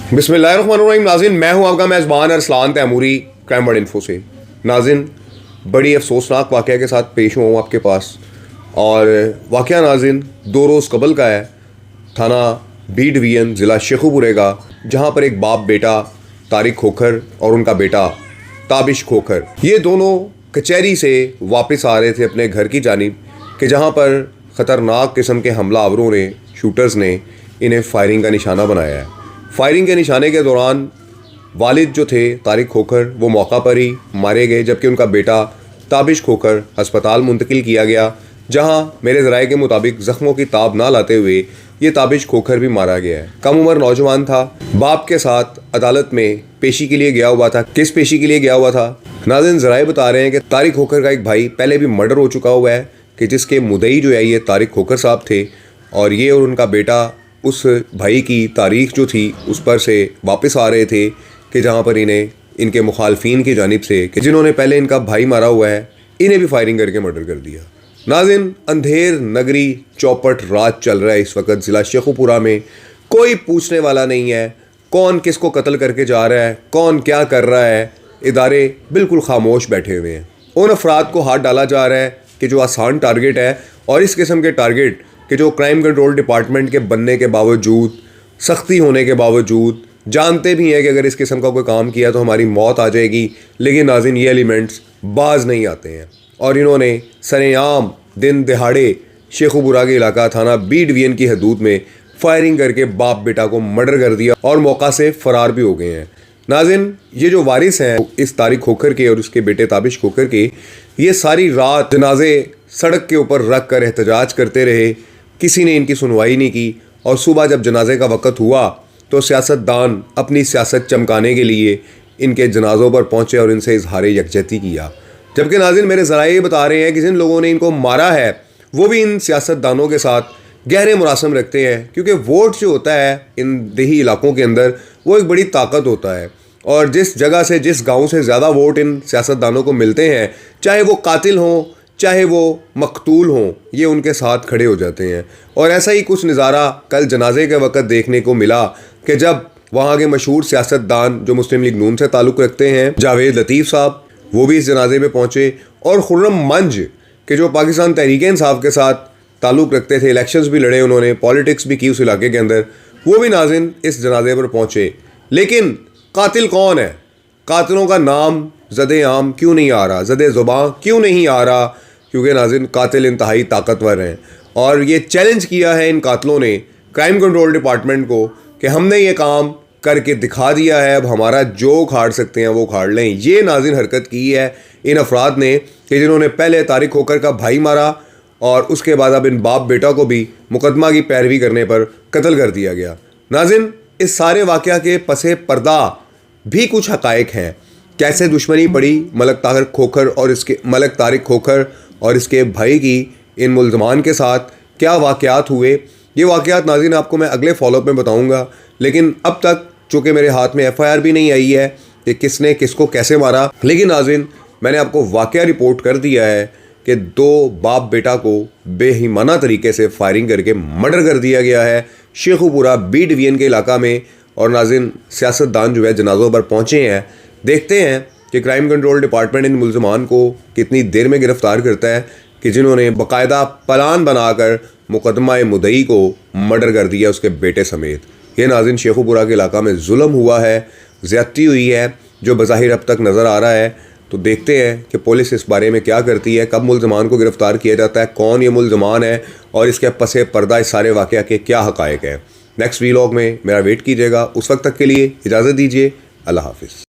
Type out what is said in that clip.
बिस्मिल्लाहिर्रहमानिर्रहीम। नाज़रीन, मैं हूं आपका मेज़बान Arsalan Taimuri, crime word info से। नाज़रीन, बड़ी अफसोसनाक वाक़या के साथ पेश हुआ हूँ आपके पास। और वाक़या नाज़रीन 2 रोज़ कबल का है, थाना बी डिवीज़न ज़िला शेखुपुरे का, जहाँ पर एक बाप बेटा तारिक खोखर और उनका बेटा ताबिश खोखर, ये दोनों कचहरी से वापस आ रहे थे अपने घर की जानिब, कि जहाँ पर ख़तरनाक किस्म के हमलावरों ने, शूटर्स ने इन्हें फायरिंग का निशाना बनाया है। फायरिंग के निशाने के दौरान वालिद जो थे तारिक खोखर, वो मौका पर ही मारे गए, जबकि उनका बेटा ताबिश खोखर अस्पताल मुंतकिल किया गया, जहां मेरे ज़राए के मुताबिक ज़ख्मों की ताब ना लाते हुए ये ताबिश खोखर भी मारा गया है। कम उम्र नौजवान था, बाप के साथ अदालत में पेशी के लिए गया हुआ था। किस पेशी के लिए गया हुआ था? नाज़रीन, ज़राए बता रहे हैं कि तारिक खोखर का एक भाई पहले भी मर्डर हो चुका हुआ है, कि जिसके मुद्दई जो है ये तारिक खोखर साहब थे, और ये और उनका बेटा उस भाई की तारीख जो थी उस पर से वापस आ रहे थे, कि जहाँ पर इन्हें इनके मुखालफिन की जानिब से, कि जिन्होंने पहले इनका भाई मारा हुआ है, इन्हें भी फायरिंग करके मर्डर कर दिया। नाज़रीन, अंधेर नगरी चौपट रात चल रहा है इस वक्त ज़िला शेखुपुरा में। कोई पूछने वाला नहीं है कौन किसको कत्ल करके जा रहा है, कौन क्या कर रहा है। इदारे बिल्कुल खामोश बैठे हुए हैं। उन अफराद को हाथ डाला जा रहा है कि जो आसान टारगेट है, और इस किस्म के टारगेट कि जो क्राइम कंट्रोल डिपार्टमेंट के बनने के बावजूद, सख्ती होने के बावजूद, जानते भी हैं कि अगर इस किस्म का कोई काम किया तो हमारी मौत आ जाएगी, लेकिन नाज़रीन ये एलिमेंट्स बाज नहीं आते हैं। और इन्होंने सरेआम दिन दिहाड़े शेखुपुरा के इलाका थाना बी डिवीज़न की हदूद में फायरिंग करके बाप बेटा को मर्डर कर दिया और मौका से फ़रार भी हो गए हैं। नाज़रीन, ये जो वारिस हैं इस तारिक खोखर के और उसके बेटे ताबिश खोखर के, ये सारी रात जनाजे सड़क के ऊपर रख कर एहतजाज करते रहे। किसी ने इनकी सुनवाई नहीं की, और सुबह जब जनाजे का वक़्त हुआ तो सियासतदान अपनी सियासत चमकाने के लिए इनके जनाज़ों पर पहुँचे और इनसे इजहार यकजहती किया। जबकि नाज़रीन, मेरे ज़राए ये बता रहे हैं कि जिन लोगों ने इनको मारा है वो भी इन सियासतदानों के साथ गहरे मुरासम रखते हैं, क्योंकि वोट जो होता है इन देही इलाकों के अंदर वो एक बड़ी ताकत होता है। और जिस जगह से, जिस गाँव से ज़्यादा वोट इन सियासतदानों को मिलते हैं, चाहे वो कातिल हों चाहे वो मकतूल हों, ये उनके साथ खड़े हो जाते हैं। और ऐसा ही कुछ नज़ारा कल जनाजे के वक़्त देखने को मिला, कि जब वहाँ के मशहूर सियासतदान जो मुस्लिम लीग नून से ताल्लुक़ रखते हैं, जावेद लतीफ़ साहब, वो भी इस जनाजे में पहुँचे। और खुर्रम मंज के जो पाकिस्तान तहरीक इंसाफ के साथ ताल्लुक़ रखते थे, इलेक्शंस भी लड़े उन्होंने, पॉलिटिक्स भी की उस इलाके के अंदर, वो भी नाज़रीन इस जनाजे पर पहुँचे। लेकिन कातिल कौन है? कातिलों का नाम ज़दे आम क्यों नहीं आ रहा, ज़दे ज़ुबां क्यों नहीं आ रहा? क्योंकि नाज़रीन कातिल इंतहाई ताकतवर हैं, और ये चैलेंज किया है इन कातिलों ने क्राइम कंट्रोल डिपार्टमेंट को कि हमने ये काम करके दिखा दिया है, अब हमारा जो उखाड़ सकते हैं वो उखाड़ लें। ये नाज़रीन हरकत की है इन अफराद ने, कि जिन्होंने पहले तारिक खोखर का भाई मारा और उसके बाद अब इन बाप बेटा को भी मुकदमा की पैरवी करने पर कत्ल कर दिया गया। नाज़रीन, इस सारे वाक़या के पसे पर्दा भी कुछ हक़ाइक़ हैं। कैसे दुश्मनी पड़ी मलक तारिक खोखर और इसके भाई की इन मुल्ज़मान के साथ, क्या वाक़यात हुए, ये वाक़यात नाज़रीन आपको मैं अगले फॉलोअप में बताऊंगा। लेकिन अब तक चूँकि मेरे हाथ में FIR भी नहीं आई है कि किसने किसको कैसे मारा, लेकिन नाज़रीन मैंने आपको वाक़या रिपोर्ट कर दिया है कि 2 बाप बेटा को बेईमाना तरीके से फायरिंग करके मर्डर कर दिया गया है शेखुपुरा बी डिवीज़न के इलाका में। और नाज़रीन, सियासतदान जो है जनाज़ों पर पहुँचे हैं। देखते हैं कि क्राइम कंट्रोल डिपार्टमेंट इन मुल्ज़मान को कितनी देर में गिरफ़्तार करता है, कि जिन्होंने बाकायदा प्लान बनाकर मुकदमा मुद्दई को मर्डर कर दिया उसके बेटे समेत। ये नाज़रीन शेखुपुरा के इलाका में जुल्म हुआ है, ज़्यादती हुई है, जो बज़ाहिर अब तक नज़र आ रहा है। तो देखते हैं कि पुलिस इस बारे में क्या करती है, कब मुल्ज़मान को गिरफ़्तार किया जाता है, कौन ये मुल्ज़मान है, और इसके पसे पर्दा इस सारे वाक़या के क्या हक़ाइक़ हैं। नेक्स्ट व्लॉग में मेरा वेट कीजिएगा। उस वक्त तक के लिए इजाज़त दीजिए। अल्लाह हाफ़िज़।